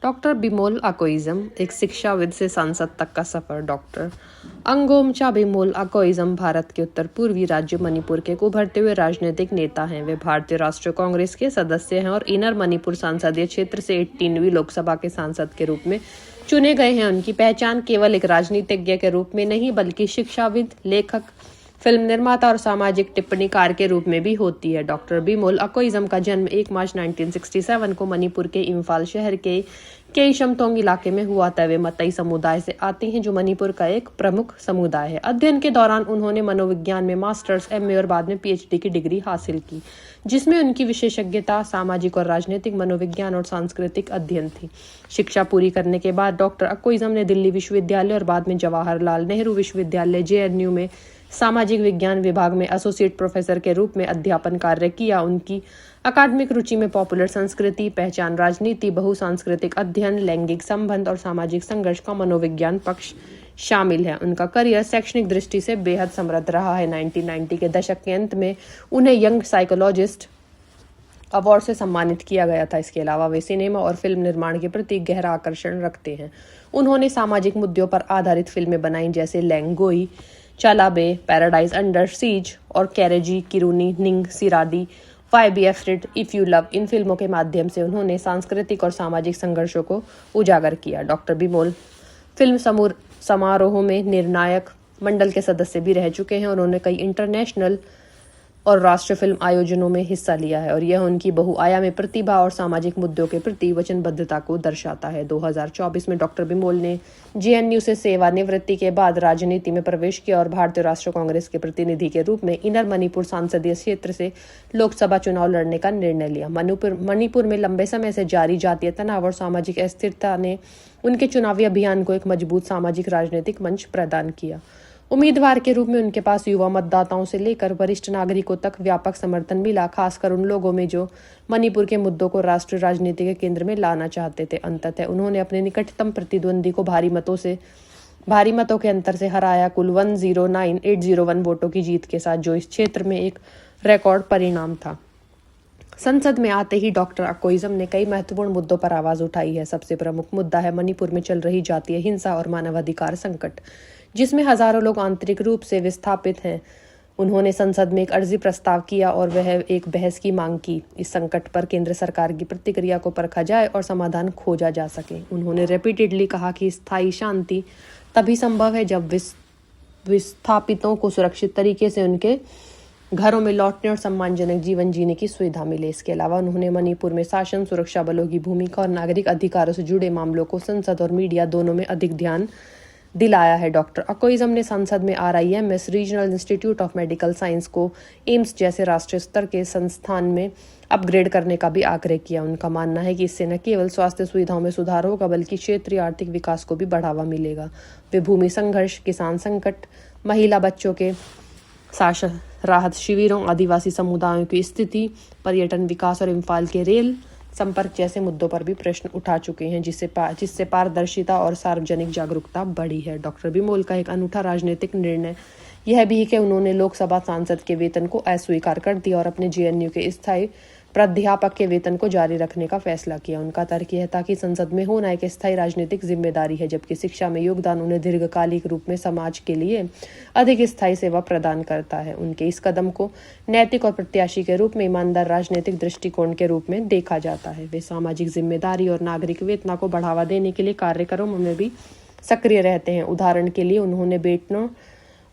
Doctor Bimol अकोइज्म, एक शिक्षाविद से सांसद तक का सफर। डॉक्टर अंगोमचा बिमोल अकोइज्म भारत के उत्तर पूर्वी राज्य मणिपुर के उभरते हुए राजनीतिक नेता हैं। वे भारतीय राष्ट्रीय कांग्रेस के सदस्य हैं और इनर मणिपुर संसदीय क्षेत्र से 18वीं लोकसभा के सांसद के रूप में चुने गए हैं। उनकी पहचान केवल एक राजनीतिज्ञ के रूप में नहीं बल्कि शिक्षाविद, लेखक, फिल्म निर्माता और सामाजिक टिप्पणीकार के रूप में भी होती है। डॉक्टर बिमोल अकोइज्म का जन्म 1 मार्च 1967 को मणिपुर के इम्फाल शहर के केइशमतोंग इलाके में हुआ था। वे मतई समुदाय से आते हैं जो मणिपुर का एक प्रमुख समुदाय है। अध्ययन के दौरान उन्होंने मनोविज्ञान में मास्टर्स, एमए और बाद में पीएचडी की डिग्री हासिल की, जिसमें उनकी विशेषज्ञता सामाजिक और राजनीतिक मनोविज्ञान और सांस्कृतिक अध्ययन थी। शिक्षा पूरी करने के बाद डॉक्टर अकोइज्म ने दिल्ली विश्वविद्यालय और बाद में जवाहरलाल नेहरू विश्वविद्यालय जेएनयू में सामाजिक विज्ञान विभाग में एसोसिएट प्रोफेसर के रूप में अध्यापन कार्य किया। उनकी अकादमिक रुचि में पॉपुलर संस्कृति, पहचान राजनीति, बहुसांस्कृतिक अध्ययन, लैंगिक संबंध और सामाजिक संघर्ष का मनोविज्ञान पक्ष शामिल है। उनका करियर शैक्षणिक दृष्टि से बेहद समृद्ध रहा है। 1990 के दशक के अंत में उन्हें यंग साइकोलॉजिस्ट अवार्ड से सम्मानित किया गया था। इसके अलावा वे सिनेमा और फिल्म निर्माण के प्रति गहरा आकर्षण रखते हैं। उन्होंने सामाजिक मुद्दों पर आधारित फिल्में बनाई जैसे लैंगोई, चालाबे, पैराडाइज अंडर सीज और कैरेजी किरूनी निंग सिराडी, why be afraid, if you love. इन फिल्मों के माध्यम से उन्होंने सांस्कृतिक और सामाजिक संघर्षों को उजागर किया। डॉक्टर बिमोल फिल्म समारोहों में निर्णायक मंडल के सदस्य भी रह चुके हैं। उन्होंने कई इंटरनेशनल और राष्ट्रीय फिल्म आयोजनों में हिस्सा लिया है और यह उनकी बहुआयामी प्रतिभा और सामाजिक मुद्दों के प्रति वचनबद्धता को दर्शाता है। 2024 में डॉक्टर बिमोल ने जेएनयू से सेवानिवृत्ति के बाद राजनीति में प्रवेश किया और भारतीय राष्ट्रीय कांग्रेस के प्रतिनिधि के रूप में इनर मणिपुर संसदीय क्षेत्र से लोकसभा चुनाव लड़ने का निर्णय लिया। मणिपुर में लंबे समय से जारी जातीय तनाव और सामाजिक अस्थिरता ने उनके चुनावी अभियान को एक मजबूत सामाजिक राजनीतिक मंच प्रदान किया। उम्मीदवार के रूप में उनके पास युवा मतदाताओं से लेकर वरिष्ठ नागरिकों तक व्यापक समर्थन मिला, खासकर उन लोगों में जो मणिपुर के मुद्दों को राष्ट्रीय राजनीति के केंद्र में लाना चाहते थे। अंततः उन्होंने अपने निकटतम प्रतिद्वंदी को भारी मतों के अंतर से हराया, कुल 109,801 वोटों की जीत के साथ, जो इस क्षेत्र में एक रिकॉर्ड परिणाम था। संसद में आते ही डॉक्टर अकोइज्म ने कई महत्वपूर्ण मुद्दों पर आवाज उठाई है। सबसे प्रमुख मुद्दा है मणिपुर में चल रही जातीय हिंसा और मानवाधिकार संकट, जिसमें हजारों लोग आंतरिक रूप से विस्थापित हैं। उन्होंने संसद में एक अर्जी प्रस्ताव किया और वह एक बहस की मांग की। इस संकट पर केंद्र सरकार की प्रतिक्रिया को परखा जाए और समाधान खोजा जा सके। उन्होंने रिपीटेडली कहा कि स्थायी शांति तभी संभव है जब विस्थापितों को सुरक्षित तरीके से उनके घरों में लौटने और सम्मानजनक जीवन जीने की सुविधा मिले। इसके अलावा उन्होंने मणिपुर में शासन, सुरक्षा बलों की भूमिका और नागरिक अधिकारों से जुड़े मामलों को संसद और मीडिया दोनों में अधिक ध्यान दिलाया है। डॉक्टर अकोइज्म ने संसद में RIMS regional institute of medical science को एम्स जैसे राष्ट्रीय स्तर के संस्थान में अपग्रेड करने का भी आग्रह किया। उनका मानना है कि इससे न केवल स्वास्थ्य सुविधाओं में सुधार होगा बल्कि क्षेत्रीय आर्थिक विकास को भी बढ़ावा मिलेगा। वे भूमि संघर्ष, किसान संकट, महिला बच्चों के शासन राहत शिविरों, आदिवासी समुदायों की स्थिति, पर्यटन विकास और इम्फाल के रेल संपर्क जैसे मुद्दों पर भी प्रश्न उठा चुके हैं, जिससे पारदर्शिता और सार्वजनिक जागरूकता बढ़ी है। डॉक्टर बिमोल का एक अनूठा राजनीतिक निर्णय यह भी है कि उन्होंने लोकसभा सांसद के वेतन को अस्वीकार कर दिया और अपने जेएनयू के स्थायी प्राध्यापक के वेतन को जारी रखने का फैसला किया। उनका तर्क यह था कि संसद में होना एक स्थायी राजनीतिक जिम्मेदारी है, जबकि शिक्षा में योगदान उन्हें दीर्घकालिक रूप में समाज के लिए अधिक स्थायी सेवा प्रदान करता है। उनके इस कदम को नैतिक और प्रत्याशी के रूप में ईमानदार राजनीतिक दृष्टिकोण के रूप में देखा जाता है। वे सामाजिक जिम्मेदारी और नागरिक वेतना को बढ़ावा देने के लिए कार्यक्रमों में भी सक्रिय रहते हैं। उदाहरण के लिए उन्होंने बेटनों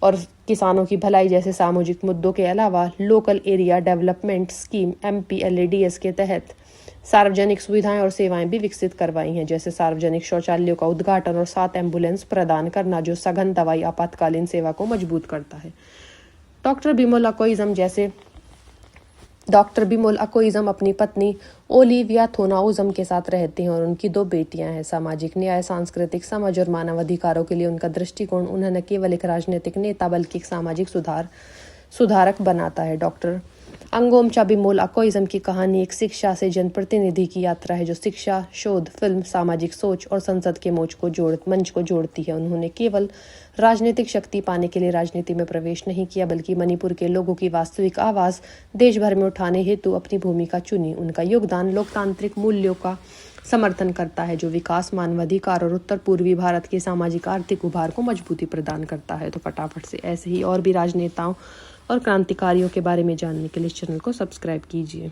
और किसानों की भलाई जैसे सामाजिक मुद्दों के अलावा local area development scheme MPLADS के तहत सार्वजनिक सुविधाएं और सेवाएं भी विकसित करवाई हैं, जैसे सार्वजनिक शौचालयों का उद्घाटन और 7 एम्बुलेंस प्रदान करना, जो सघन दवाई आपातकालीन सेवा को मजबूत करता है। डॉक्टर बिमोल अकोइज्म अपनी पत्नी ओलिविया थोनाउज्म के साथ रहते हैं और उनकी 2 बेटियां हैं। सामाजिक न्याय, सांस्कृतिक समझ और मानवाधिकारों के लिए उनका दृष्टिकोण उन्हें न केवल एक राजनीतिक नेता बल्कि एक सामाजिक सुधारक बनाता है। डॉक्टर अंगोमचा बिमोल अकोइज्म की कहानी एक शिक्षा से जनप्रतिनिधि की यात्रा है, जो शिक्षा, शोध, फिल्म, सामाजिक सोच और संसद के मंच को जोड़ती है। उन्होंने केवल राजनीतिक शक्ति पाने के लिए राजनीति में प्रवेश नहीं किया बल्कि मणिपुर के लोगों की वास्तविक आवाज देश भर में उठाने हेतु अपनी भूमिका चुनी। उनका योगदान लोकतांत्रिक मूल्यों का समर्थन करता है, जो विकास, मानवाधिकार और उत्तर पूर्वी भारत के सामाजिक आर्थिक उभार को मजबूती प्रदान करता है। तो फटाफट से ऐसे ही और भी राजनेताओं और क्रांतिकारियों के बारे में जानने के लिए इस चैनल को सब्सक्राइब कीजिए।